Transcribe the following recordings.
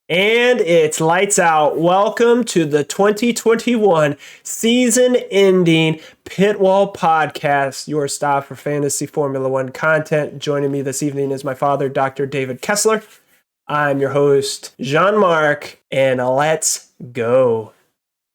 And it's lights out. Welcome to the 2021 season-ending Pitwall podcast, your stop for fantasy Formula One content. Joining me this evening is my father, Dr. David Kessler. I'm your host, Jeanmark, and let's go.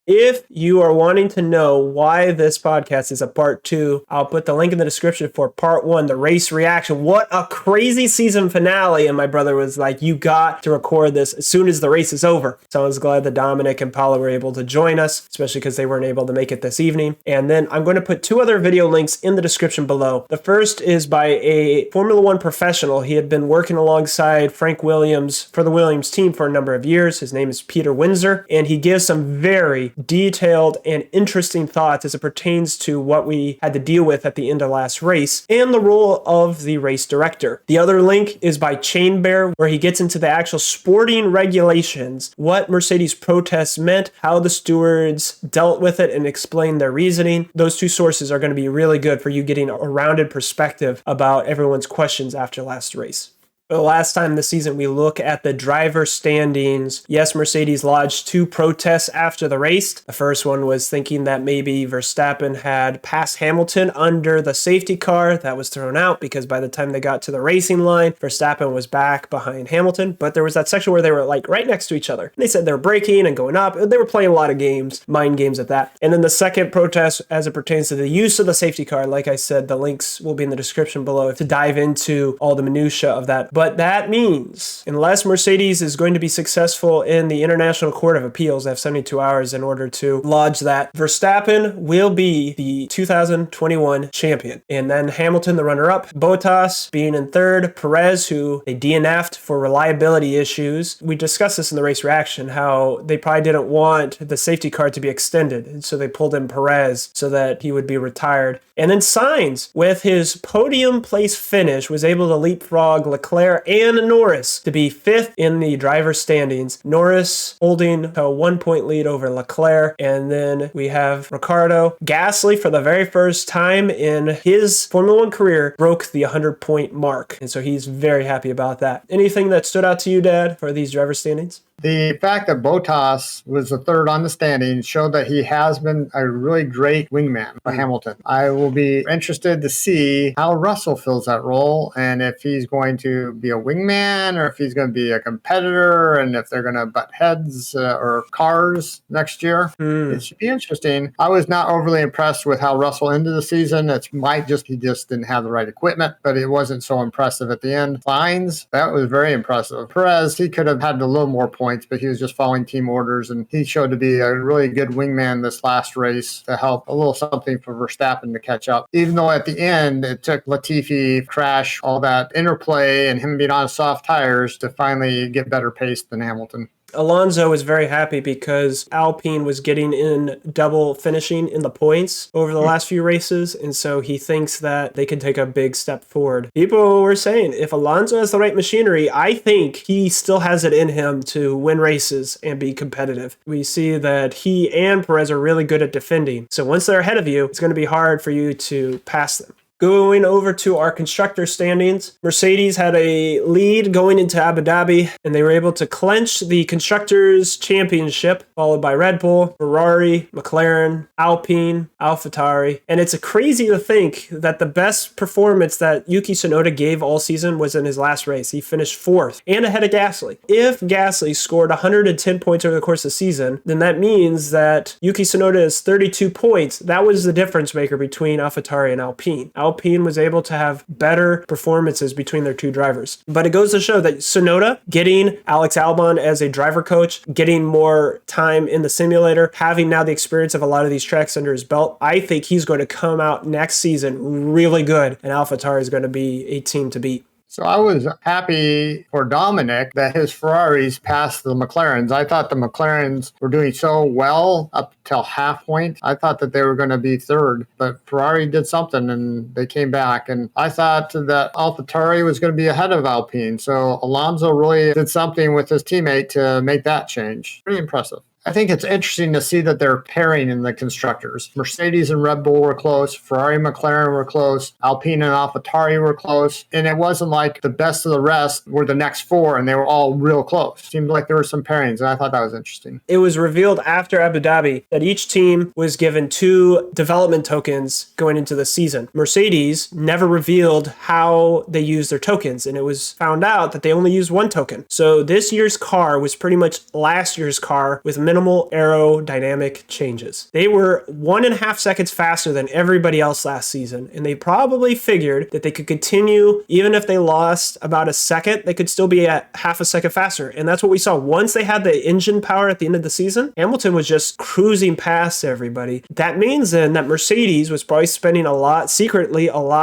If you are wanting to know why this podcast is a part 2, I'll put the link in the description for part 1, the race reaction. What a crazy season finale. And my brother was like, you got to record this as soon as the race is over. So I was glad that Dominic and Paula were able to join us, especially because they weren't able to make it this evening. And then I'm going to put 2 other video links in the description below. The first is by a Formula One professional. He had been working alongside Frank Williams for the Williams team for a number of years. His name is Peter Windsor, and he gives some very detailed and interesting thoughts as it pertains to what we had to deal with at the end of last race and the role of the race director. The other link is by Chain Bear, where he gets into the actual sporting regulations, what Mercedes protests meant, how the stewards dealt with it, and explain their reasoning. Those 2 sources are going to be really good for you getting a rounded perspective about everyone's questions after last race. The last time this season, we look at the driver standings. Yes, Mercedes lodged 2 protests after the race. The first one was thinking that maybe Verstappen had passed Hamilton under the safety car. That was thrown out because by the time they got to the racing line, Verstappen was back behind Hamilton. But there was that section where they were like right next to each other. And they said they were braking and going up. They were playing a lot of games, mind games at that. And then the second protest, as it pertains to the use of the safety car, like I said, the links will be in the description below to dive into all the minutia of that. But that means, unless Mercedes is going to be successful in the International Court of Appeals, they have 72 hours in order to lodge that, Verstappen will be the 2021 champion. And then Hamilton, the runner-up, Bottas being in third, Perez, who they DNF'd for reliability issues. We discussed this in the race reaction, how they probably didn't want the safety car to be extended. And so they pulled in Perez so that he would be retired. And then Sainz, with his podium place finish, was able to leapfrog Leclerc and Norris to be 5th in the driver standings. Norris holding a 1-point lead over Leclerc. And then we have Ricciardo. Gasly, for the very first time in his Formula One career, broke the 100-point mark. And so he's very happy about that. Anything that stood out to you, Dad, for these driver standings? The fact that Bottas was the 3rd on the standings showed that he has been a really great wingman for Hamilton. I will be interested to see how Russell fills that role and if he's going to be a wingman or if he's going to be a competitor and if they're going to butt heads or cars next year. It should be interesting. I was not overly impressed with how Russell ended the season. He just didn't have the right equipment, but it wasn't so impressive at the end. Sainz, that was very impressive. Perez, he could have had a little more points, but he was just following team orders, and he showed to be a really good wingman this last race to help a little something for Verstappen to catch up. Even though at the end, it took Latifi crash, all that interplay, and him being on soft tires to finally get better pace than Hamilton. Alonso was very happy because Alpine was getting in double finishing in the points over the last few races, and so he thinks that they can take a big step forward. People were saying if Alonso has the right machinery, I think he still has it in him to win races and be competitive. We see that he and Perez are really good at defending, so once they're ahead of you, it's going to be hard for you to pass them. Going over to our constructor standings, Mercedes had a lead going into Abu Dhabi, and they were able to clinch the Constructors' Championship, followed by Red Bull, Ferrari, McLaren, Alpine, AlphaTauri. And it's crazy to think that the best performance that Yuki Tsunoda gave all season was in his last race. He finished 4th and ahead of Gasly. If Gasly scored 110 points over the course of the season, then that means that Yuki Tsunoda is 32 points. That was the difference maker between AlphaTauri and Alpine. Alpine was able to have better performances between their 2 drivers. But it goes to show that Tsunoda, getting Alex Albon as a driver coach, getting more time in the simulator, having now the experience of a lot of these tracks under his belt, I think he's going to come out next season really good, and AlphaTauri is going to be a team to beat. So I was happy for Dominic that his Ferraris passed the McLarens. I thought the McLarens were doing so well up till half point. I thought that they were going to be 3rd, but Ferrari did something and they came back. And I thought that AlphaTauri was going to be ahead of Alpine. So Alonso really did something with his teammate to make that change. Pretty impressive. I think it's interesting to see that they're pairing in the constructors. Mercedes and Red Bull were close. Ferrari and McLaren were close. Alpine and AlphaTauri were close. And it wasn't like the best of the rest were the next four and they were all real close. Seemed like there were some pairings, and I thought that was interesting. It was revealed after Abu Dhabi that each team was given 2 development tokens going into the season. Mercedes never revealed how they used their tokens, and it was found out that they only used 1 token. So this year's car was pretty much last year's car with minimal aerodynamic changes. They were 1.5 seconds faster than everybody else last season, and they probably figured that they could continue, even if they lost about a second, they could still be at half a second faster. And that's what we saw. Once they had the engine power at the end of the season, Hamilton was just cruising past everybody. That means then that Mercedes was probably spending a lot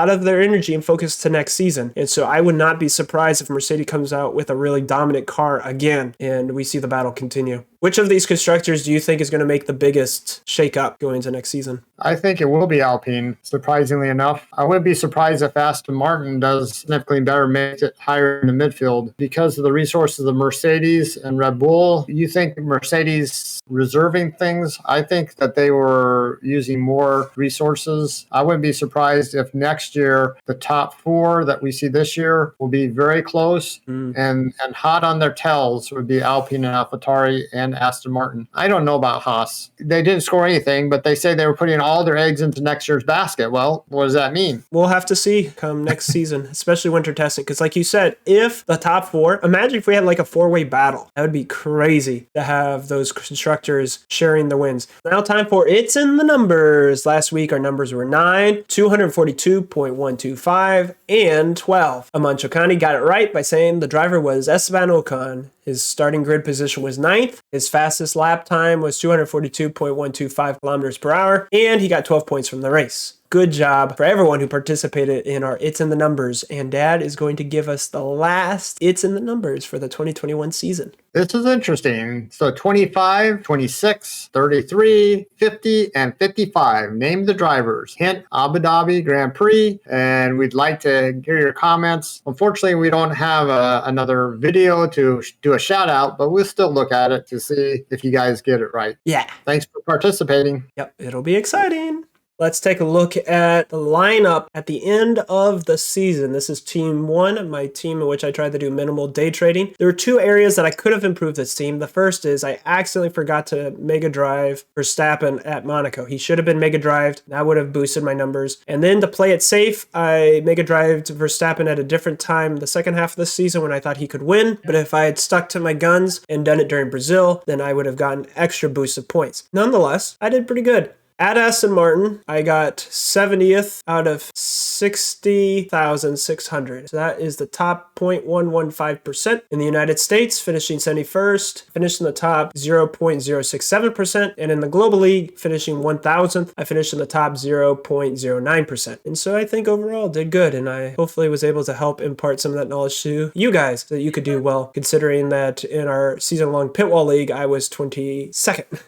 of their energy and focus to next season. And so I would not be surprised if Mercedes comes out with a really dominant car again and we see the battle continue. Which of these constructors do you think is going to make the biggest shakeup going into next season? I think it will be Alpine, surprisingly enough. I wouldn't be surprised if Aston Martin does significantly better, makes it higher in the midfield. Because of the resources of Mercedes and Red Bull, you think Mercedes reserving things? I think that they were using more resources. I wouldn't be surprised if next year the top 4 that we see this year will be very close and hot on their tails would be Alpine and AlphaTauri and Aston Martin. I don't know about Haas. They didn't score anything, but they say they were putting all their eggs into next year's basket. Well, what does that mean? We'll have to see come next season, especially winter testing. Because like you said, if the top 4, imagine if we had like a 4-way battle. That would be crazy to have those constructors sharing the wins. Now time for It's in the Numbers. Last week, our numbers were 9, 242.125, and 12. Aman Chokani got it right by saying the driver was Esteban Ocon. His starting grid position was 9th. His fastest lap time was 242.125 kilometers per hour, and he got 12 points from the race. Good job for everyone who participated in our It's in the Numbers, and Dad is going to give us the last It's in the Numbers for the 2021 season. This is interesting. So 25, 26, 33, 50, and 55. Name the drivers. Hint, Abu Dhabi Grand Prix, and we'd like to hear your comments. Unfortunately, we don't have another video to do a shout out, but we'll still look at it to see if you guys get it right. Yeah. Thanks for participating. Yep, it'll be exciting. Let's take a look at the lineup at the end of the season. This is Team 1, my team in which I tried to do minimal day trading. There were 2 areas that I could have improved this team. The first is I accidentally forgot to Mega Drive Verstappen at Monaco. He should have been Mega Drived. That would have boosted my numbers. And then to play it safe, I Mega Drived Verstappen at a different time the second half of the season when I thought he could win. But if I had stuck to my guns and done it during Brazil, then I would have gotten extra boost of points. Nonetheless, I did pretty good. At Aston Martin, I got 70th out of 60,600. So that is the top 0.115%. In the United States, finishing 71st, finished in the top 0.067%. And in the Global League, finishing 1,000th, I finished in the top 0.09%. And so I think overall did good. And I hopefully was able to help impart some of that knowledge to you guys so that you could do well, considering that in our season-long Pitwall League, I was 22nd.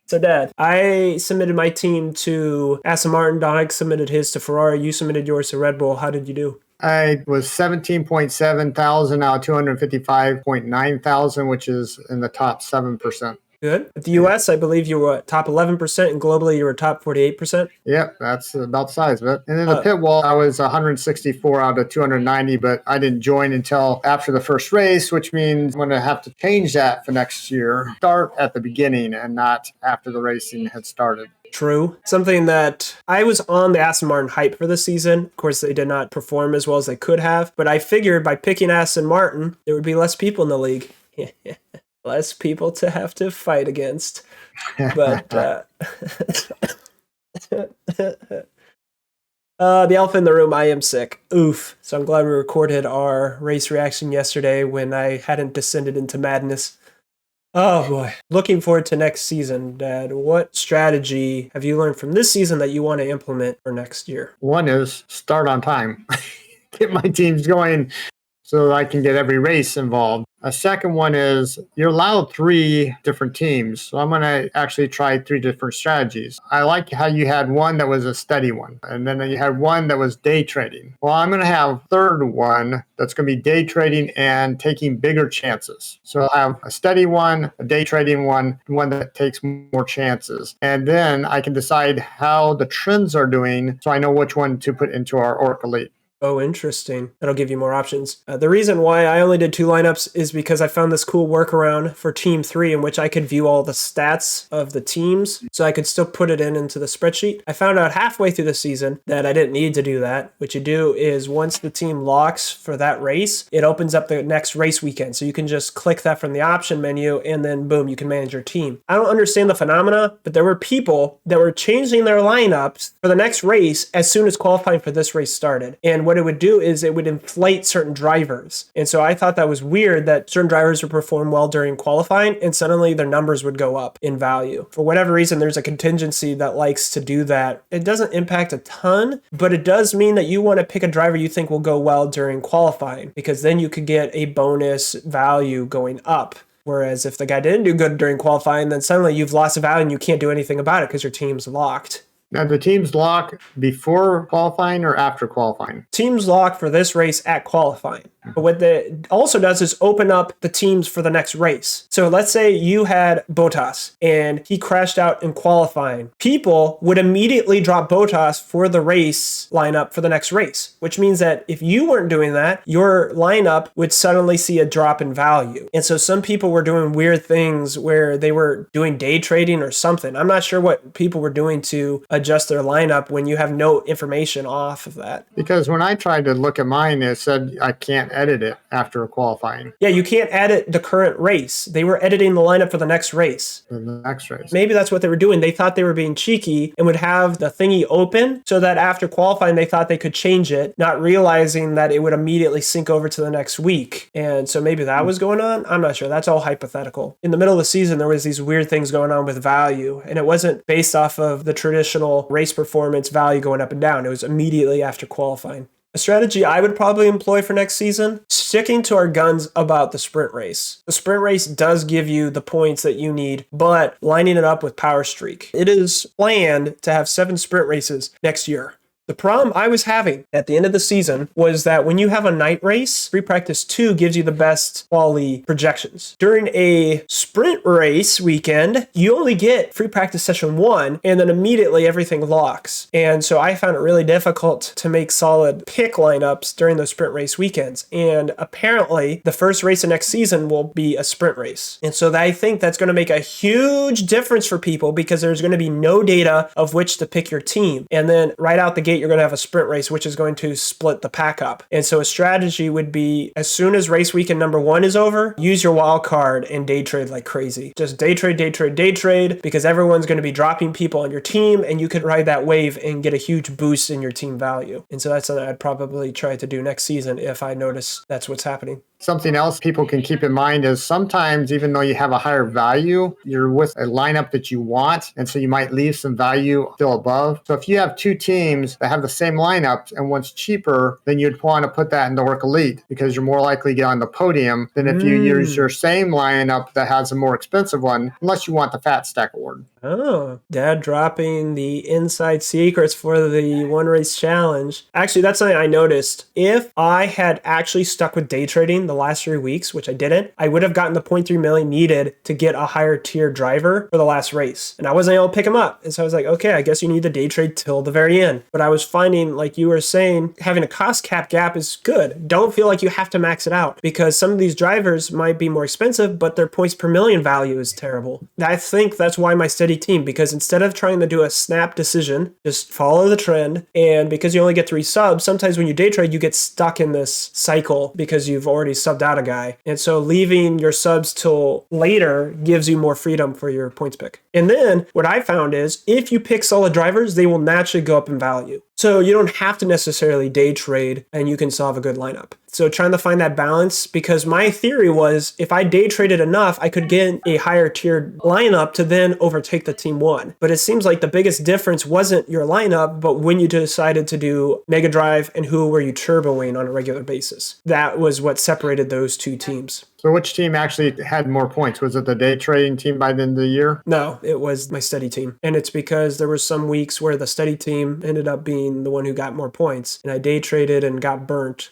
So, Dad, I submitted my team to Aston Martin. Dog submitted his to Ferrari. You submitted yours to Red Bull. How did you do? I was 17.7 thousand out of 255.9 thousand, which is in the top 7%. Good. At the U.S., I believe you were top 11%, and globally you were top 48%. Yep, that's about the size of it. And then the pit wall, I was 164 out of 290, but I didn't join until after the first race, which means I'm going to have to change that for next year. Start at the beginning and not after the racing had started. True. Something that I was on the Aston Martin hype for this season. Of course, they did not perform as well as they could have, but I figured by picking Aston Martin, there would be less people in the league. Less people to have to fight against. But the elephant in the room, I am sick. Oof. So I'm glad we recorded our race reaction yesterday when I hadn't descended into madness. Oh boy. Looking forward to next season, Dad. What strategy have you learned from this season that you want to implement for next year? One is start on time. Get my teams going so that I can get every race involved. A second one is you're allowed 3 different teams. So I'm going to actually try 3 different strategies. I like how you had one that was a steady one, and then you had one that was day trading. Well, I'm going to have a third one that's going to be day trading and taking bigger chances. So I'll have a steady one, a day trading one that takes more chances. And then I can decide how the trends are doing so I know which one to put into our ORC Elite. Oh, interesting. That'll give you more options. The reason why I only did 2 lineups is because I found this cool workaround for Team 3 in which I could view all the stats of the teams, so I could still put it into the spreadsheet. I found out halfway through the season that I didn't need to do that. What you do is once the team locks for that race, it opens up the next race weekend. So you can just click that from the option menu and then boom, you can manage your team. I don't understand the phenomena, but there were people that were changing their lineups for the next race as soon as qualifying for this race started. And what it would do is it would inflate certain drivers. And so I thought that was weird that certain drivers would perform well during qualifying and suddenly their numbers would go up in value. For whatever reason, there's a contingency that likes to do that. It doesn't impact a ton, but it does mean that you want to pick a driver you think will go well during qualifying, because then you could get a bonus value going up. Whereas if the guy didn't do good during qualifying, then suddenly you've lost a value and you can't do anything about it because your team's locked. Now, the teams lock before qualifying or after qualifying? Teams lock for this race at qualifying. But what it also does is open up the teams for the next race. So let's say you had Bottas and he crashed out in qualifying. People would immediately drop Bottas for the race lineup for the next race, which means that if you weren't doing that, your lineup would suddenly see a drop in value. And so some people were doing weird things where they were doing day trading or something. I'm not sure what people were doing to adjust their lineup when you have no information off of that. Because when I tried to look at mine, it said I can't edit it after qualifying. Yeah, you can't edit the current race. They were editing the lineup for the next race. The next race. Maybe that's what they were doing. They thought they were being cheeky and would have the thingy open so that after qualifying, they thought they could change it, not realizing that it would immediately sync over to the next week. And so maybe that was going on. I'm not sure. That's all hypothetical. In the middle of the season, there was these weird things going on with value, and it wasn't based off of the traditional race performance value going up and down. It was immediately after qualifying. A strategy I would probably employ for next season, sticking to our guns about the sprint race. The sprint race does give you the points that you need, but lining it up with Power Streak. It is planned to have 7 sprint races next year. The problem I was having at the end of the season was that when you have a night race, Free Practice 2 gives you the best quality projections. During a sprint race weekend, you only get Free Practice Session 1, and then immediately everything locks. And so I found it really difficult to make solid pick lineups during those sprint race weekends. And apparently, the first race of next season will be a sprint race. And so I think that's going to make a huge difference for people because there's going to be no data of which to pick your team. And then right out the gate, you're going to have a sprint race, which is going to split the pack up. And so a strategy would be, as soon as race weekend number 1 is over, use your wild card and day trade like crazy. Just day trade, day trade, day trade, because everyone's going to be dropping people on your team, and you could ride that wave and get a huge boost in your team value. And so that's something I'd probably try to do next season if I notice that's what's happening. Something else people can keep in mind is sometimes, even though you have a higher value, you're with a lineup that you want, and so you might leave some value still above. So if you have 2 teams that have the same lineups and one's cheaper, then you'd want to put that in the ORC Elite because you're more likely to get on the podium than if you use your same lineup that has a more expensive one, unless you want the Fat Stack Award. Oh, Dad dropping the inside secrets for the one race challenge. Actually, that's something I noticed. If I had actually stuck with day trading the last 3 weeks, which I didn't, I would have gotten the 0.3 million needed to get a higher tier driver for the last race. And I wasn't able to pick him up. And so I was like, okay, I guess you need the day trade till the very end. But I was finding, like you were saying, having a cost cap gap is good. Don't feel like you have to max it out because some of these drivers might be more expensive, but their points per million value is terrible. I think that's why my steady team, because instead of trying to do a snap decision, just follow the trend. And because you only get 3 subs, sometimes when you day trade, you get stuck in this cycle because you've already subbed out a guy. And so leaving your subs till later gives you more freedom for your points pick. And then what I found is if you pick solid drivers, they will naturally go up in value. So you don't have to necessarily day trade and you can still have a good lineup. So trying to find that balance, because my theory was if I day traded enough, I could get a higher tiered lineup to then overtake the team one. But it seems like the biggest difference wasn't your lineup, but when you decided to do Mega Drive and who were you turboing on a regular basis. That was what separated those two teams. So which team actually had more points? Was it the day trading team by the end of the year? No, it was my steady team. And it's because there were some weeks where the steady team ended up being the one who got more points. And I day traded and got burnt.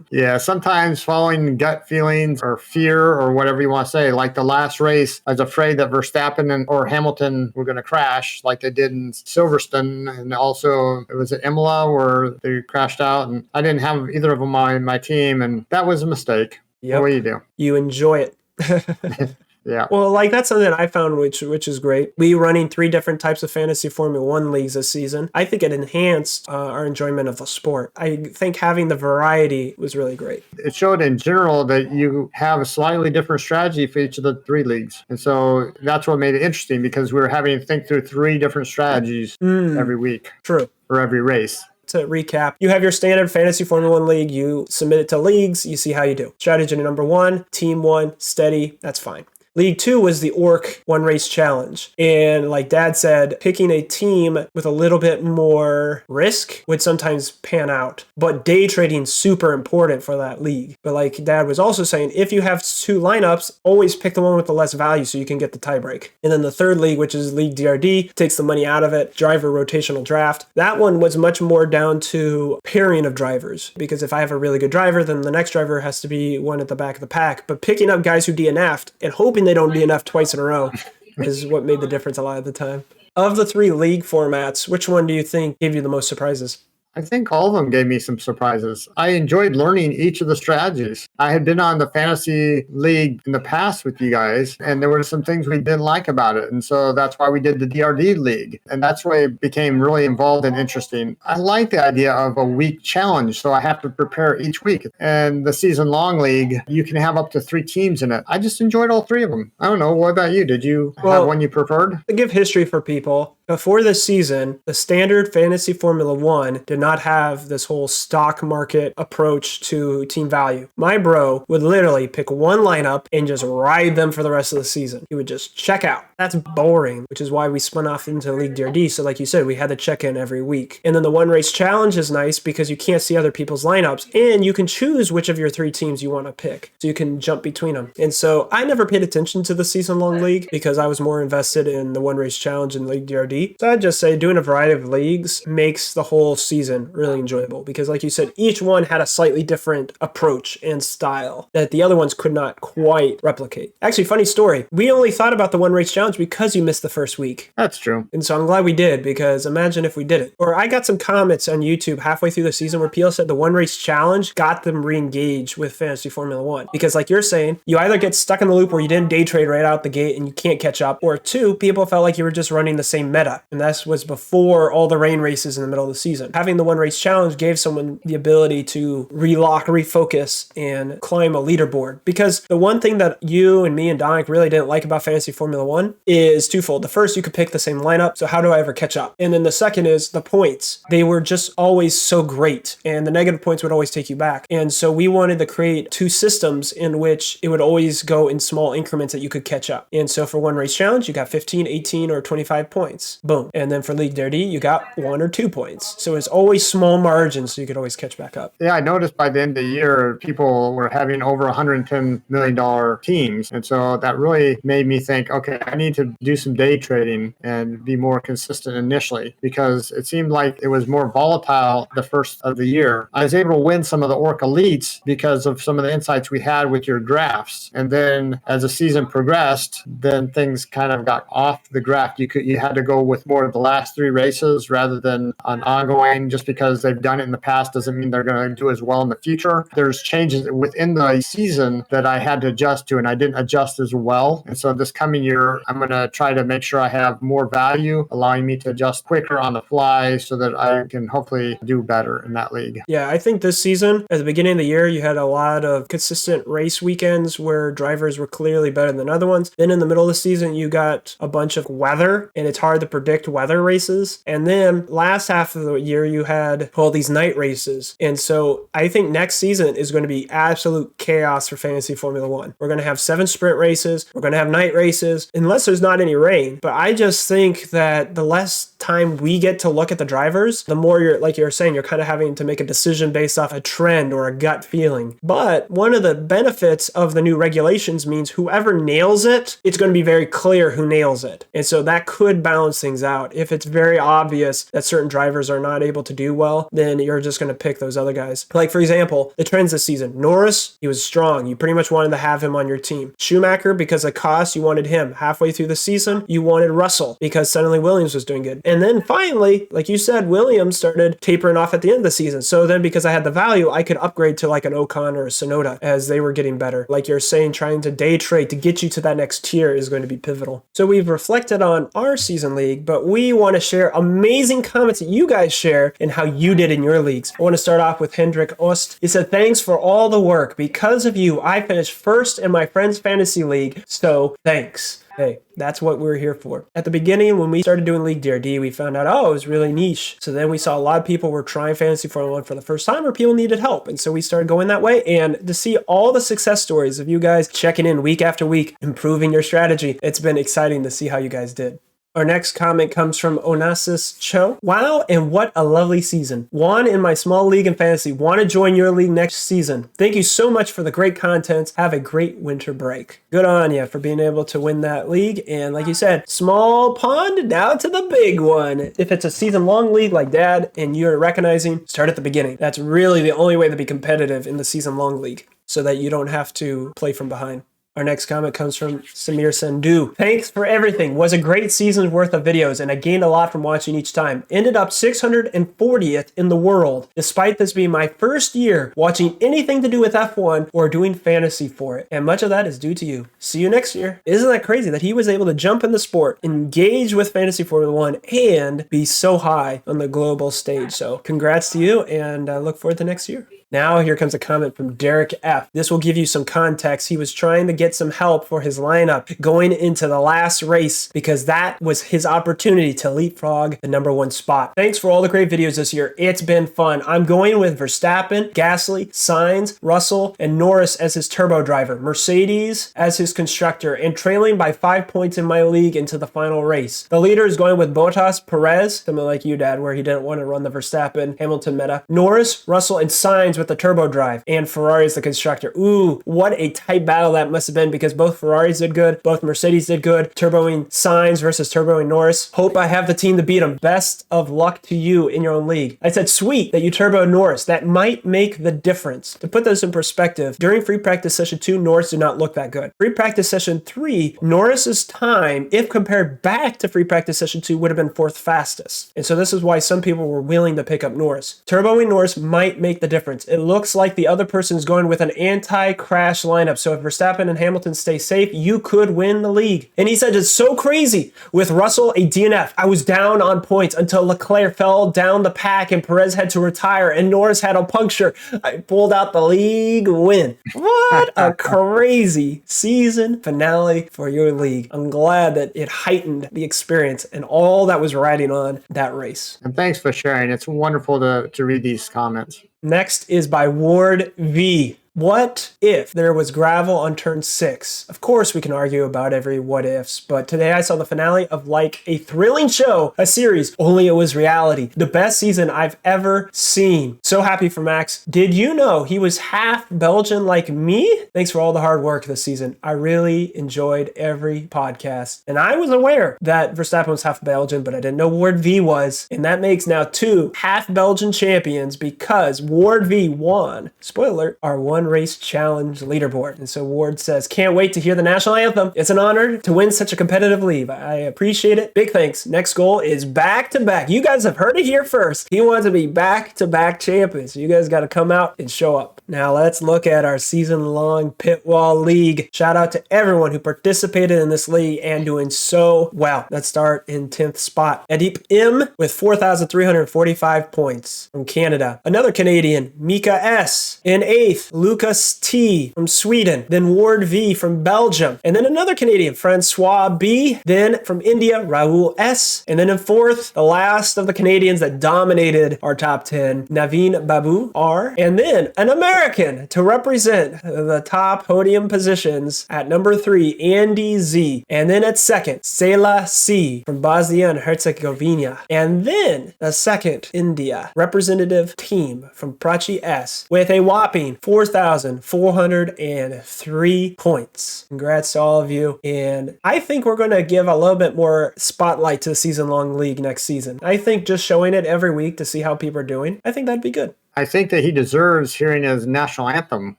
Yeah, sometimes following gut feelings or fear or whatever you want to say, like the last race, I was afraid that Verstappen or Hamilton were going to crash like they did in Silverstone. And also it was at Imola where they crashed out. And I didn't have either of them on my team. And that was a mistake. Yep. What do you do? You enjoy it. Yeah. Well, like that's something I found which is great. We running 3 different types of fantasy Formula One leagues this season. I think it enhanced our enjoyment of the sport. I think having the variety was really great. It showed in general that you have a slightly different strategy for each of the 3 leagues. And so that's what made it interesting, because we were having to think through 3 different strategies every week. True. Or every race. To recap, you have your standard fantasy Formula One league. You submit it to leagues. You see how you do. Strategy number 1, team 1, steady. That's fine. League 2 was the ORC One Race Challenge. And like Dad said, picking a team with a little bit more risk would sometimes pan out. But day trading is super important for that league. But like Dad was also saying, if you have 2 lineups, always pick the one with the less value so you can get the tiebreak. And then the third league, which is League DRD, takes the money out of it, driver rotational draft. That one was much more down to pairing of drivers. Because if I have a really good driver, then the next driver has to be one at the back of the pack. But picking up guys who DNF'd and hoping they don't DNF twice in a row is what made the difference a lot of the time. Of the 3 league formats, which one do you think gave you the most surprises? I think all of them gave me some surprises. I enjoyed learning each of the strategies. I had been on the fantasy league in the past with you guys, and there were some things we didn't like about it. And so that's why we did the DRD league. And that's why it became really involved and interesting. I like the idea of a week challenge, so I have to prepare each week. And the season-long league, you can have up to 3 teams in it. I just enjoyed all 3 of them. I don't know. What about you? Did you have one you preferred? To give history for people, before this season, the standard fantasy Formula One did not have this whole stock market approach to team value. My bro would literally pick one lineup and just ride them for the rest of the season. He would just check out. That's boring, which is why we spun off into League DRD. So like you said, we had to check in every week. And then the One Race Challenge is nice because you can't see other people's lineups and you can choose which of your 3 teams you want to pick. So you can jump between them. And so I never paid attention to the season-long league because I was more invested in the One Race Challenge and League DRD. So I'd just say doing a variety of leagues makes the whole season really enjoyable because like you said, each one had a slightly different approach and style that the other ones could not quite replicate. Actually, funny story. We only thought about the One Race Challenge because you missed the first week. That's true. And so I'm glad we did because imagine if we didn't. Or I got some comments on YouTube halfway through the season where people said the One Race Challenge got them re-engaged with Fantasy Formula One. Because like you're saying, you either get stuck in the loop where you didn't day trade right out the gate and you can't catch up, or 2, people felt like you were just running the same meta. And that was before all the rain races in the middle of the season. Having the One Race Challenge gave someone the ability to relock, refocus, and climb a leaderboard. Because the one thing that you and me and Dominic really didn't like about Fantasy Formula One is twofold. The first, you could pick the same lineup, so how do I ever catch up? And then the second is the points. They were just always so great, and the negative points would always take you back. And so we wanted to create 2 systems in which it would always go in small increments that you could catch up. And so for One Race Challenge, you got 15, 18, or 25 points. Boom. And then for League DRD, you got 1 or 2 points. So it's always small margins, so you could always catch back up. Yeah, I noticed by the end of the year, people were having over $110 million teams. And so that really made me think, okay, I need to do some day trading and be more consistent initially because it seemed like it was more volatile the first of the year. I was able to win some of the ORC Elites because of some of the insights we had with your drafts. And then as the season progressed, then things kind of got off the graph. You had to go with more of the last 3 races rather than an ongoing. Just because they've done it in the past doesn't mean they're going to do as well in the future. There's changes within the season that I had to adjust to, and I didn't adjust as well. And so this coming year, I'm going to try to make sure I have more value, allowing me to adjust quicker on the fly so that I can hopefully do better in that league. Yeah, I think this season, at the beginning of the year, you had a lot of consistent race weekends where drivers were clearly better than other ones. Then in the middle of the season, you got a bunch of weather, and it's hard to predict weather races. And then last half of the year, you had all these night races. And so I think next season is going to be absolute chaos for Fantasy Formula One. We're going to have 7 sprint races. We're going to have night races, unless there's not any rain. But I just think that the less time we get to look at the drivers, the more you're, like you're saying, you're kind of having to make a decision based off a trend or a gut feeling. But one of the benefits of the new regulations means whoever nails it, it's going to be very clear who nails it. And so that could balance things out. If it's very obvious that certain drivers are not able to do well, then you're just going to pick those other guys. Like, for example, the trends this season. Norris, he was strong. You pretty much wanted to have him on your team. Schumacher, because of cost, you wanted him. Halfway through the season, you wanted Russell because suddenly Williams was doing good. And then finally, like you said, Williams started tapering off at the end of the season. So then because I had the value, I could upgrade to like an Ocon or a Tsunoda as they were getting better. Like you're saying, trying to day trade to get you to that next tier is going to be pivotal. So we've reflected on our season league, but we want to share amazing comments that you guys share and how you did in your leagues. I want to start off with Hendrik Ost. He said, thanks for all the work. Because of you, I finished first in my friend's fantasy league. So thanks. Hey, that's what we're here for. At the beginning, when we started doing League DRD, we found out, it was really niche. So then we saw a lot of people were trying Fantasy Formula 1 for the first time or people needed help. And so we started going that way. And to see all the success stories of you guys checking in week after week, improving your strategy, it's been exciting to see how you guys did. Our next comment comes from Onassis Cho. Wow, and what a lovely season. Won in my small league in fantasy. Want to join your league next season. Thank you so much for the great content. Have a great winter break. Good on you for being able to win that league. And like you said, small pond, now to the big one. If it's a season-long league like Dad and you're recognizing, start at the beginning. That's really the only way to be competitive in the season-long league so that you don't have to play from behind. Our next comment comes from Samir Sandhu. Thanks for everything. Was a great season's worth of videos and I gained a lot from watching each time. Ended up 640th in the world, despite this being my first year watching anything to do with F1 or doing fantasy for it. And much of that is due to you. See you next year. Isn't that crazy that he was able to jump in the sport, engage with Fantasy Formula 1, and be so high on the global stage? So congrats to you and I look forward to next year. Now here comes a comment from Derek F. This will give you some context. He was trying to get some help for his lineup going into the last race because that was his opportunity to leapfrog the #1 spot. Thanks for all the great videos this year. It's been fun. I'm going with Verstappen, Gasly, Sainz, Russell, and Norris as his turbo driver, Mercedes as his constructor, and trailing by 5 points in my league into the final race. The leader is going with Bottas, Perez, something like you, Dad, where he didn't want to run the Verstappen, Hamilton meta, Norris, Russell, and Sainz with the turbo drive, and Ferrari is the constructor. Ooh, what a tight battle that must have been because both Ferraris did good, both Mercedes did good. Turboing Sainz versus turboing Norris. Hope I have the team to beat him. Best of luck to you in your own league. I said, sweet that you turboed Norris. That might make the difference. To put this in perspective, during free practice session 2, Norris did not look that good. Free practice session 3, Norris's time, if compared back to free practice session 2, would have been 4th fastest. And so this is why some people were willing to pick up Norris. Turboing Norris might make the difference. It looks like the other person is going with an anti-crash lineup. So if Verstappen and Hamilton stay safe, you could win the league. And he said it's so crazy. With Russell, a DNF. I was down on points until Leclerc fell down the pack and Perez had to retire and Norris had a puncture. I pulled out the league win. What a crazy season finale for your league. I'm glad that it heightened the experience and all that was riding on that race. And thanks for sharing. It's wonderful to read these comments. Next is by Ward V. What if there was gravel on turn 6? Of course, we can argue about every what ifs, but today I saw the finale of like a thrilling show, a series, only it was reality. The best season I've ever seen. So happy for Max. Did you know he was half Belgian like me? Thanks for all the hard work this season. I really enjoyed every podcast. And I was aware that Verstappen was half Belgian, but I didn't know Ward V was. And that makes now 2 half Belgian champions because Ward V won, spoiler alert, our one race challenge leaderboard. And so Ward says, can't wait to hear the national anthem. It's an honor to win such a competitive league. I appreciate it. Big thanks. Next goal is back to back. You guys have heard it here first. He wants to be back to back champions. So you guys got to come out and show up. Now let's look at our season-long Pitwall League. Shout out to everyone who participated in this league and doing so well. Let's start in 10th spot. Adip M with 4,345 points from Canada. Another Canadian, Mika S. In 8th, Luke Lucas T. from Sweden, then Ward V. from Belgium, and then another Canadian, Francois B. Then from India, Raul S. And then in fourth, the last of the Canadians that dominated our top 10, Naveen Babu R. And then an American to represent the top podium positions at number 3, Andy Z. And then at second, Sela C. from Bosnia and Herzegovina. And then the second India representative team from Prachi S. with a whopping 4,403 points. Congrats to all of you. And I think we're going to give a little bit more spotlight to the season-long league next season. I think just showing it every week to see how people are doing, I think that'd be good. I think that he deserves hearing his national anthem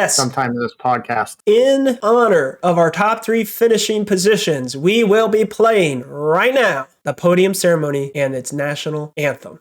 sometime in this podcast. In honor of our top 3 finishing positions, we will be playing right now the podium ceremony and its national anthem.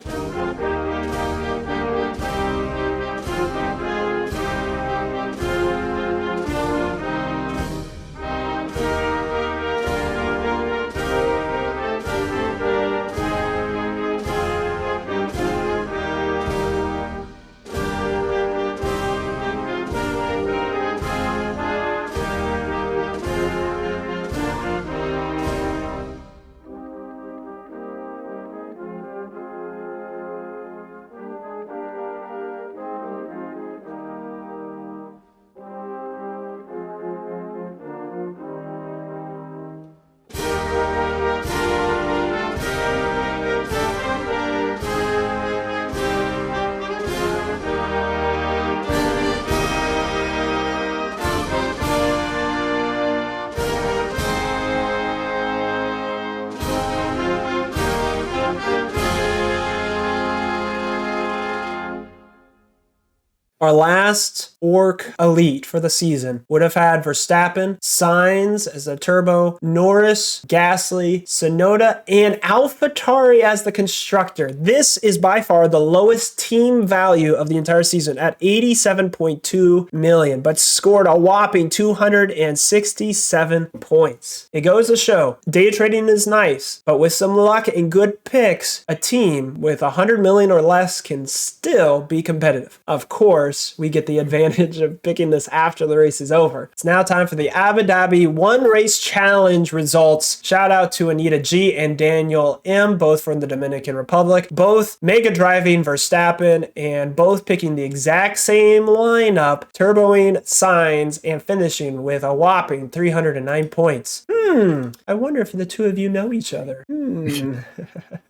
Our last ORC Elite for the season would have had Verstappen, Sainz as a turbo, Norris, Gasly, Tsunoda, and AlphaTauri as the constructor. This is by far the lowest team value of the entire season at 87.2 million, but scored a whopping 267 points. It goes to show, day trading is nice, but with some luck and good picks, a team with 100 million or less can still be competitive. Of course, we get the advantage of picking this after the race is over. It's now time for the Abu Dhabi One Race Challenge results. Shout out to Anita G and Daniel M, both from the Dominican Republic, both mega driving Verstappen and both picking the exact same lineup, turboing Sainz and finishing with a whopping 309 points. I wonder if the two of you know each other.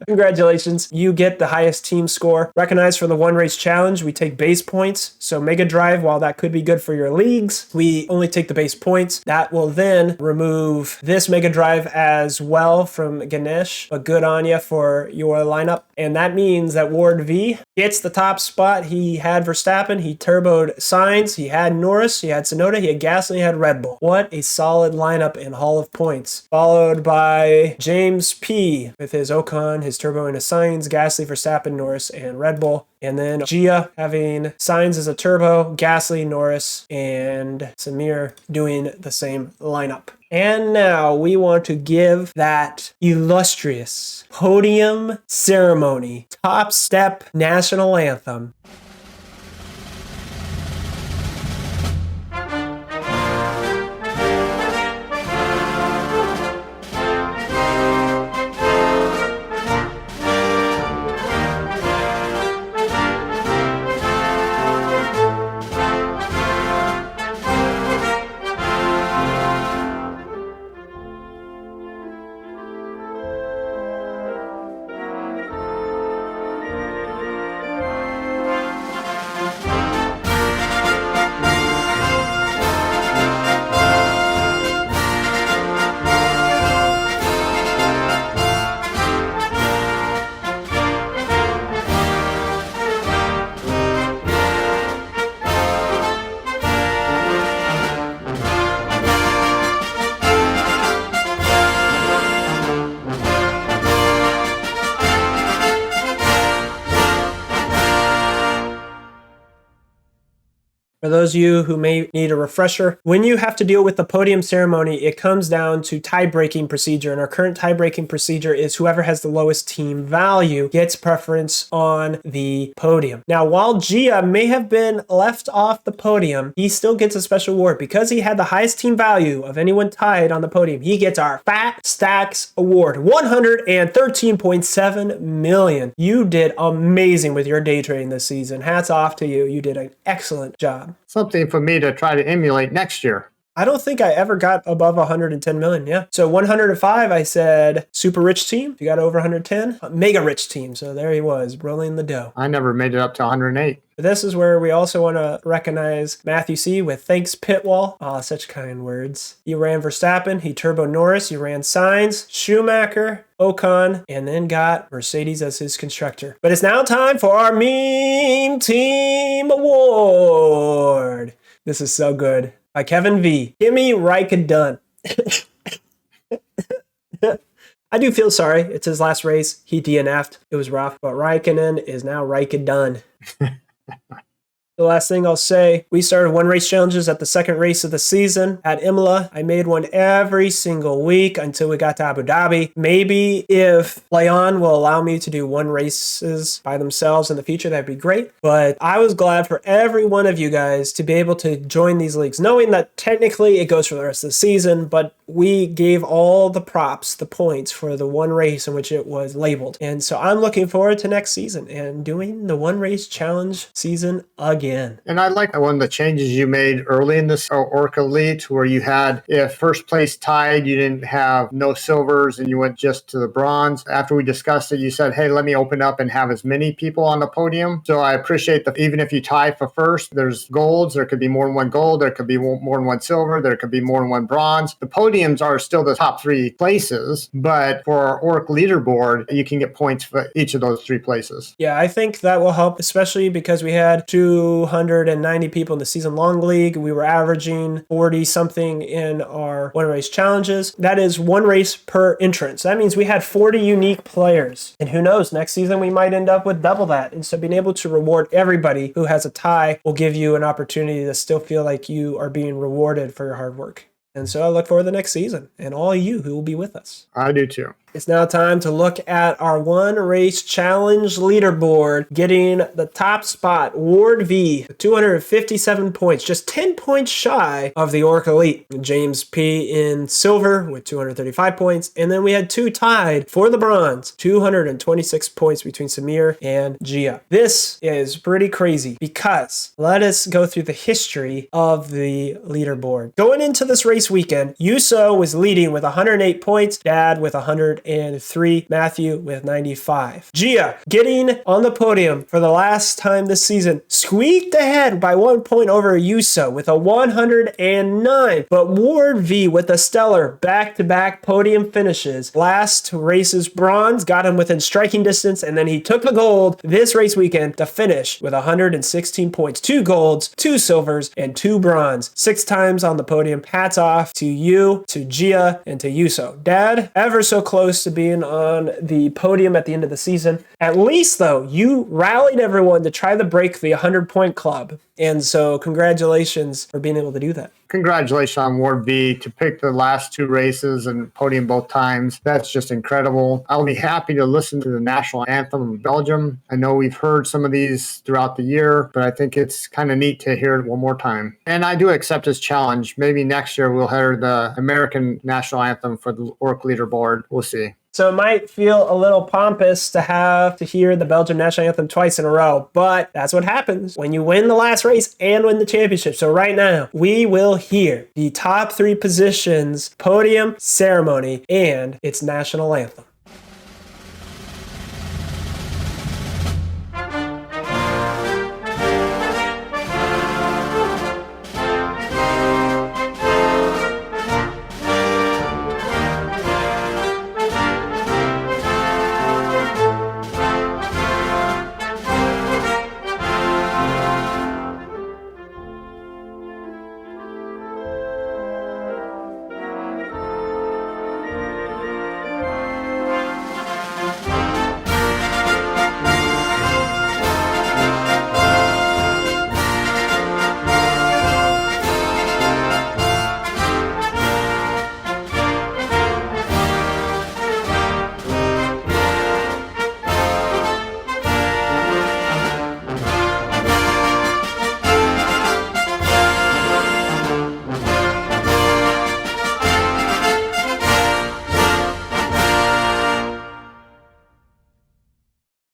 Congratulations. You get the highest team score. Recognized for the One Race Challenge, we take base points. So Mega Drive, while that could be good for your leagues, we only take the base points. That will then remove this Mega Drive as well from Ganesh, but good on you for your lineup. And that means that Ward V gets the top spot. He had Verstappen, he turboed Sainz, he had Norris, he had Tsunoda, he had Gasly, he had Red Bull. What a solid lineup and haul of points. Followed by James P with his Ocon, his turbo and his Sainz, Gasly, Verstappen, Norris, and Red Bull. And then Gia having Sainz as a turbo, Gasly, Norris, and Samir doing the same lineup. And now we want to give that illustrious podium ceremony top step national anthem. For those of you who may need a refresher, when you have to deal with the podium ceremony, it comes down to tie-breaking procedure. And our current tie-breaking procedure is whoever has the lowest team value gets preference on the podium. Now, while Gia may have been left off the podium, he still gets a special award because he had the highest team value of anyone tied on the podium. He gets our Fat Stacks Award, $113.7 million. You did amazing with your day trading this season. Hats off to you. You did an excellent job. Something for me to try to emulate next year. I don't think I ever got above 110 million. Yeah. So 105, I said super rich team. You got over 110, mega rich team. So there he was, rolling the dough. I never made it up to 108. This is where we also want to recognize Matthew C. with thanks Pitwall. Oh, such kind words. You ran Verstappen, he turbo Norris, you ran Sainz, Schumacher, Ocon, and then got Mercedes as his constructor. But it's now time for our Meme Team Award. This is so good. By Kevin V. Kimi Räikkönen. I do feel sorry. It's his last race. He DNF'd. It was rough, but Räikkönen is now Räikkönen. The last thing I'll say, we started one race challenges at the second race of the season at Imola. I made one every single week until we got to Abu Dhabi. Maybe if Leon will allow me to do one races by themselves in the future, that'd be great. But I was glad for every one of you guys to be able to join these leagues, knowing that technically it goes for the rest of the season, but we gave all the props, the points for the one race in which it was labeled. And so I'm looking forward to next season and doing the one race challenge season again. And I like one of the changes you made early in this ORC Elite, where you had, if first place tied, you didn't have no silvers and you went just to the bronze. After we discussed it, you said, hey, let me open up and have as many people on the podium. So I appreciate that even if you tie for first, there's golds. There could be more than one gold. There could be more than one silver. There could be more than one bronze. The podiums are still the top three places, but for our ORC leaderboard, you can get points for each of those three places. Yeah, I think that will help, especially because we had 290 people in the season long league. We were averaging 40 something in our one race challenges. That is one race per entrance. That means we had 40 unique players. And who knows, next season we might end up with double that. And so being able to reward everybody who has a tie will give you an opportunity to still feel like you are being rewarded for your hard work. And so I look forward to the next season and all you who will be with us. I do too. It's now time to look at our one race challenge leaderboard, getting the top spot, Ward V, 257 points, just 10 points shy of the ORC Elite. James P in silver with 235 points. And then we had two tied for the bronze, 226 points between Samir and Gia. This is pretty crazy because let us go through the history of the leaderboard. Going into this race weekend, Yuso was leading with 108 points, Dad with 103, Matthew with 95. Gia getting on the podium for the last time this season, squeaked ahead by 1 point over Yuso with a 109. But Ward V with a stellar back-to-back podium finishes. Last race's bronze got him within striking distance, and then he took the gold this race weekend to finish with 116 points. 2 golds, 2 silvers, and 2 bronze. 6 times on the podium. Hats off to you, to Gia, and to Yuso. Dad, ever so close to being on the podium at the end of the season. At least, though, you rallied everyone to try to break the 100-point club. And so congratulations for being able to do that. Congratulations on Ward V to pick the last 2 races and podium both times. That's just incredible. I'll be happy to listen to the national anthem of Belgium. I know we've heard some of these throughout the year, but I think it's kind of neat to hear it one more time. And I do accept this challenge. Maybe next year we'll hear the American national anthem for the ORC leaderboard. We'll see. So it might feel a little pompous to have to hear the Belgium national anthem twice in a row, but that's what happens when you win the last race and win the championship. So right now, we will hear the top 3 positions, podium, ceremony, and its national anthem.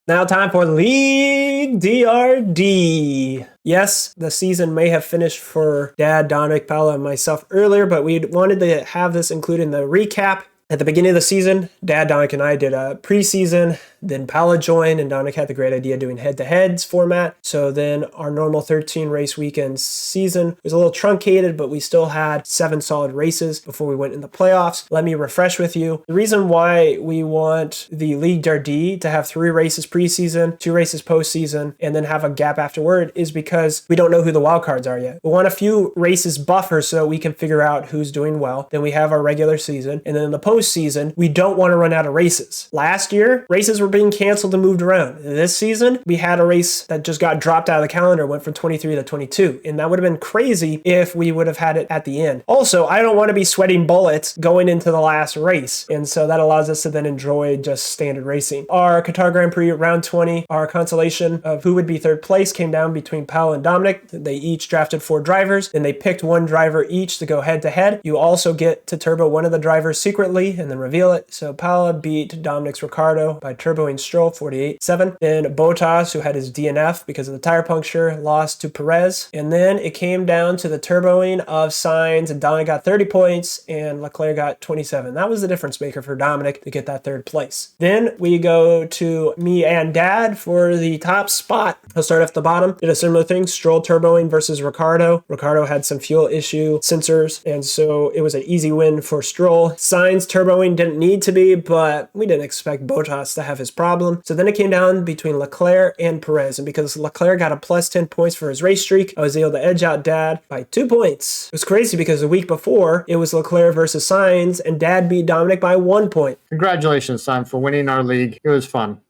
Now time for League DRD. Yes, the season may have finished for Dad, Dominic, Paula, and myself earlier, but we wanted to have this included in the recap. At the beginning of the season, Dad, Dominic, and I did a preseason. Then Paula joined, and Dominic had the great idea of doing head-to-heads format. So then our normal 13 race weekend season was a little truncated, but we still had 7 solid races before we went in the playoffs. Let me refresh with you. The reason why we want the League DRD to have 3 races preseason, 2 races postseason, and then have a gap afterward is because we don't know who the wild cards are yet. We want a few races buffer so we can figure out who's doing well. Then we have our regular season, and then in the postseason, we don't want to run out of races. Last year, races were being canceled and moved around. This season, we had a race that just got dropped out of the calendar, went from 23 to 22, and that would have been crazy if we would have had it at the end. Also, I don't want to be sweating bullets going into the last race, and so that allows us to then enjoy just standard racing. Our Qatar Grand Prix round 20, our consolation of who would be third place came down between Paul and Dominic. They each drafted 4 drivers, and they picked 1 driver each to go head-to-head. You also get to turbo one of the drivers secretly and then reveal it. So Paula beat Dominic's Ricardo by turboing Stroll 48-7. Then Bottas, who had his DNF because of the tire puncture, lost to Perez. And then it came down to the turboing of Sainz, and Dominic got 30 points and Leclerc got 27. That was the difference maker for Dominic to get that 3rd place. Then we go to me and Dad for the top spot. I'll start off the bottom. Did a similar thing, Stroll turboing versus Ricardo. Ricardo had some fuel issue sensors, and so it was an easy win for Stroll. Sainz turboing didn't need to be, but we didn't expect Bottas to have his problem. So then it came down between Leclerc and Perez, and because Leclerc got a plus 10 points for his race streak, I was able to edge out Dad by 2 points. It was crazy because the week before, it was Leclerc versus Sainz, and Dad beat Dominic by 1 point. Congratulations, son, for winning our league. It was fun.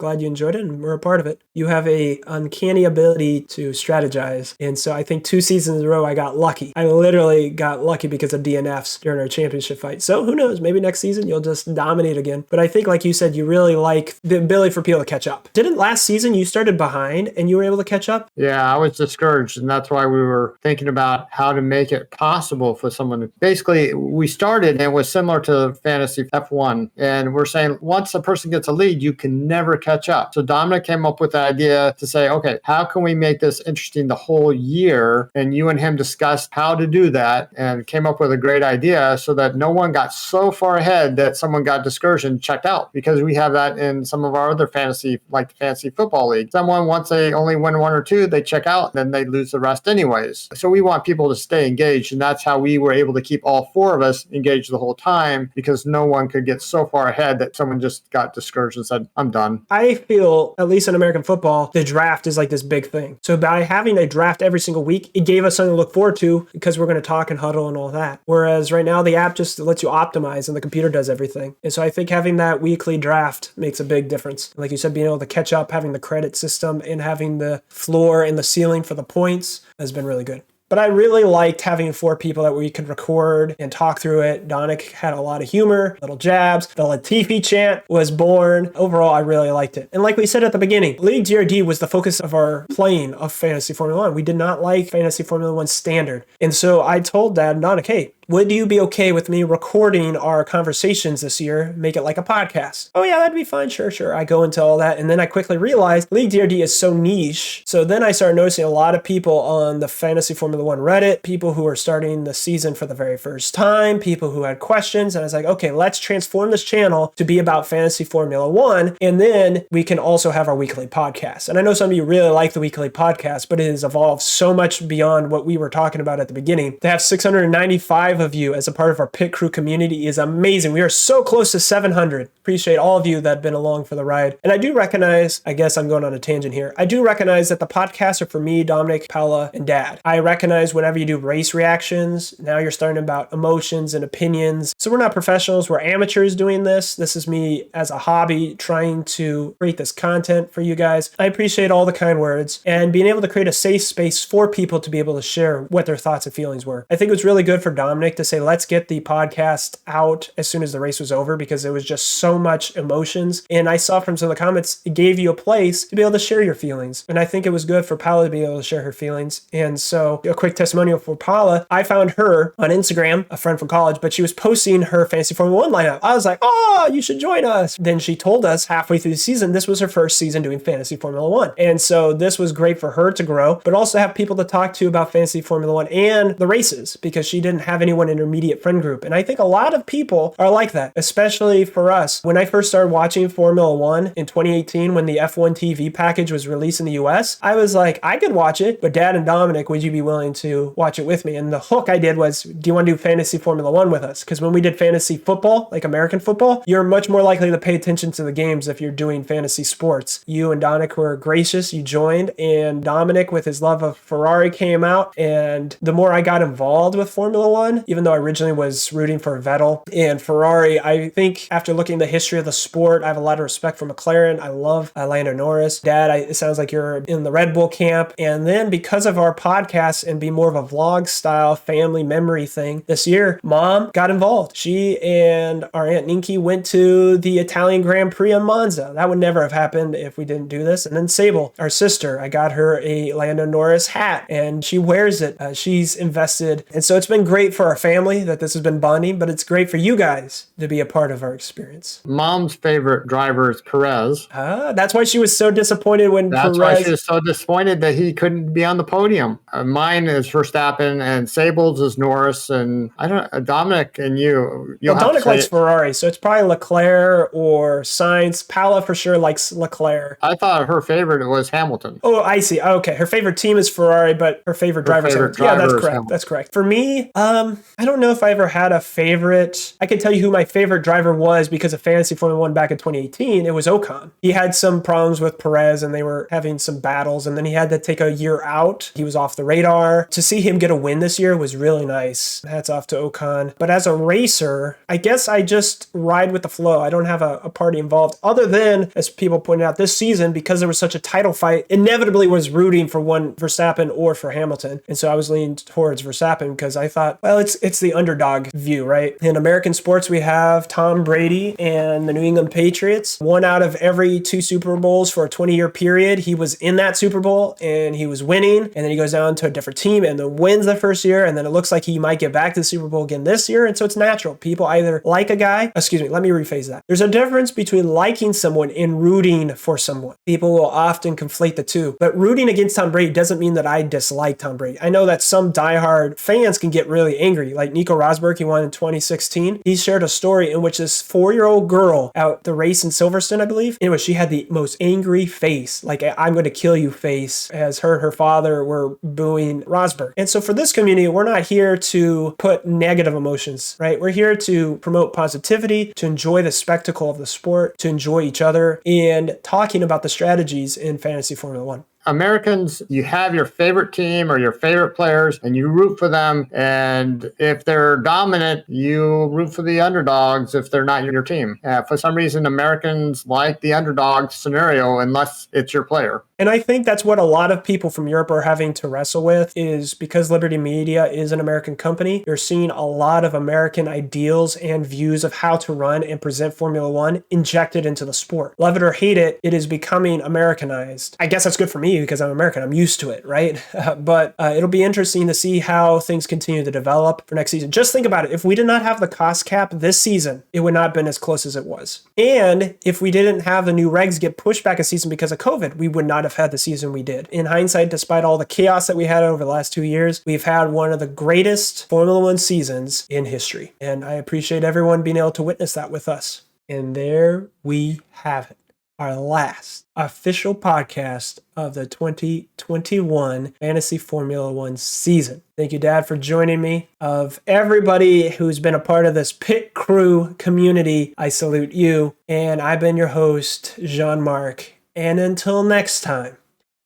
Glad you enjoyed it, and we're a part of it. You have a uncanny ability to strategize, and so I think 2 seasons in a row I got lucky. I literally got lucky because of DNFs during our championship fight. So who knows, maybe next season you'll just dominate again. But I think, like you said, you really like the ability for people to catch up. Didn't last season you started behind and you were able to catch up? Yeah, I was discouraged, and that's why we were thinking about how to make it possible for someone to, basically, we started and it was similar to Fantasy F1, and we're saying once a person gets a lead, you can never catch up. So Dominic came up with the idea to say, okay, how can we make this interesting the whole year? And you and him discussed how to do that and came up with a great idea so that no one got so far ahead that someone got discouraged and checked out, because we have that in some of our other fantasy, like the fantasy football league. Someone, once they only win 1 or 2, they check out, then they lose the rest anyways. So we want people to stay engaged, and that's how we were able to keep all 4 of us engaged the whole time, because no one could get so far ahead that someone just got discouraged and said, I'm done. I feel, at least in American football, the draft is like this big thing. So by having a draft every single week, it gave us something to look forward to because we're going to talk and huddle and all that. Whereas right now, the app just lets you optimize and the computer does everything. And so I think having that weekly draft makes a big difference. Like you said, being able to catch up, having the credit system and having the floor and the ceiling for the points has been really good. But I really liked having 4 people that we could record and talk through it. Dominic had a lot of humor, little jabs. The Latifi chant was born. Overall, I really liked it. And like we said at the beginning, League DRD was the focus of our playing of Fantasy Formula 1. We did not like Fantasy Formula 1 standard. And so I told Dad and Dominic, hey, would you be okay with me recording our conversations this year, make it like a podcast? Oh yeah, that'd be fine. Sure. I go into all that. And then I quickly realized League DRD is so niche. So then I started noticing a lot of people on the Fantasy Formula One Reddit, people who are starting the season for the very first time, people who had questions. And I was like, okay, let's transform this channel to be about Fantasy Formula One. And then we can also have our weekly podcast. And I know some of you really like the weekly podcast, but it has evolved so much beyond what we were talking about at the beginning. To have 695 of you as a part of our Pit Crew community is amazing. We are so close to 700. Appreciate all of you that have been along for the ride. And I do recognize, I guess I'm going on a tangent here, I do recognize that the podcasts are for me, Dominic, Paula, and Dad. I recognize whenever you do race reactions, now you're starting about emotions and opinions. So we're not professionals, we're amateurs doing this. This is me as a hobby trying to create this content for you guys. I appreciate all the kind words and being able to create a safe space for people to be able to share what their thoughts and feelings were. I think it was really good for Dominic to say, let's get the podcast out as soon as the race was over, because it was just so much emotions. And I saw from some of the comments, it gave you a place to be able to share your feelings. And I think it was good for Paula to be able to share her feelings. And so a quick testimonial for Paula, I found her on Instagram, a friend from college, but she was posting her Fantasy Formula One lineup. I was like, oh, you should join us. Then she told us halfway through the season, this was her first season doing Fantasy Formula One. And so this was great for her to grow, but also have people to talk to about Fantasy Formula One and the races, because she didn't have anyone in her immediate friend group. And I think a lot of people are like that, especially for us. When I first started watching Formula One in 2018, when the F1 TV package was released in the US, I was like, I could watch it, but Dad and Dominic, would you be willing to watch it with me? And the hook I did was, do you want to do Fantasy Formula One with us? Because when we did fantasy football, like American football, you're much more likely to pay attention to the games if you're doing fantasy sports. You and Dominic were gracious, you joined, and Dominic, with his love of Ferrari, came out. And the more I got involved with Formula One, even though I originally was rooting for Vettel and Ferrari, I think after looking at the history of the sport, I have a lot of respect for McLaren. I love Lando Norris. Dad, it sounds like you're in the Red Bull camp. And then because of our podcast and be more of a vlog style family memory thing, this year, Mom got involved. She and our Aunt Ninky went to the Italian Grand Prix in Monza. That would never have happened if we didn't do this. And then Sable, our sister, I got her a Lando Norris hat and she wears it. She's invested. And so it's been great for our family that this has been bonding, but it's great for you guys to be a part of our experience. Mom's favorite driver is Perez. That's why she was so disappointed when That's why she was so disappointed that he couldn't be on the podium. Mine is Verstappen and Sable's is Norris, and I don't Dominic and you. Dominic likes Ferrari, so it's probably Leclerc or Sainz. Paula for sure likes Leclerc. I thought her favorite was Hamilton. Oh, I see. Okay, her favorite team is Ferrari, but her favorite driver is Hamilton. Yeah, that's correct. Hamilton. That's correct. For me, I don't know if I ever had a favorite. I can tell you who my favorite driver was because of Fantasy Formula One back in 2018. It was Ocon. He had some problems with Perez and they were having some battles, and then he had to take a year out. He was off the radar. To see him get a win this year was really nice. Hats off to Ocon. But as a racer, I guess I just ride with the flow. I don't have a party involved, other than, as people pointed out, this season, because there was such a title fight, inevitably was rooting for one Verstappen or for Hamilton. And so I was leaning towards Verstappen because I thought, well, it's the underdog view, right? In American sports, we have Tom Brady and the New England Patriots. One out of every 2 Super Bowls for a 20-year period, he was in that Super Bowl and he was winning. And then he goes down to a different team and then wins the first year. And then it looks like he might get back to the Super Bowl again this year. And so it's natural. People either like a guy, let me rephrase that. There's a difference between liking someone and rooting for someone. People will often conflate the two. But rooting against Tom Brady doesn't mean that I dislike Tom Brady. I know that some diehard fans can get really angry. Like Nico Rosberg, he won in 2016. He shared a story in which this 4-year-old girl out the race in Silverstone, I believe, in which she had the most angry face, like I'm going to kill you face, as her and her father were booing Rosberg. And so for this community, we're not here to put negative emotions, right? We're here to promote positivity, to enjoy the spectacle of the sport, to enjoy each other, and talking about the strategies in Fantasy Formula One. Americans, you have your favorite team or your favorite players and you root for them. And if they're dominant, you root for the underdogs if they're not your team. For some reason, Americans like the underdog scenario unless it's your player. And I think that's what a lot of people from Europe are having to wrestle with, is because Liberty Media is an American company, you're seeing a lot of American ideals and views of how to run and present Formula One injected into the sport. Love it or hate it, it is becoming Americanized. I guess that's good for me because I'm American. I'm used to it, right? But it'll be interesting to see how things continue to develop for next season. Just think about it. If we did not have the cost cap this season, it would not have been as close as it was. And if we didn't have the new regs get pushed back a season because of COVID, we would not have had the season we did. In hindsight, despite all the chaos that we had over the last 2 years, we've had one of the greatest Formula One seasons in history. And I appreciate everyone being able to witness that with us. And there we have it. Our last official podcast of the 2021 Fantasy Formula One season. Thank you, Dad, for joining me. Of everybody who's been a part of this pit crew community, I salute you. And I've been your host, Jeanmark. And until next time,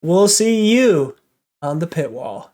we'll see you on the pit wall.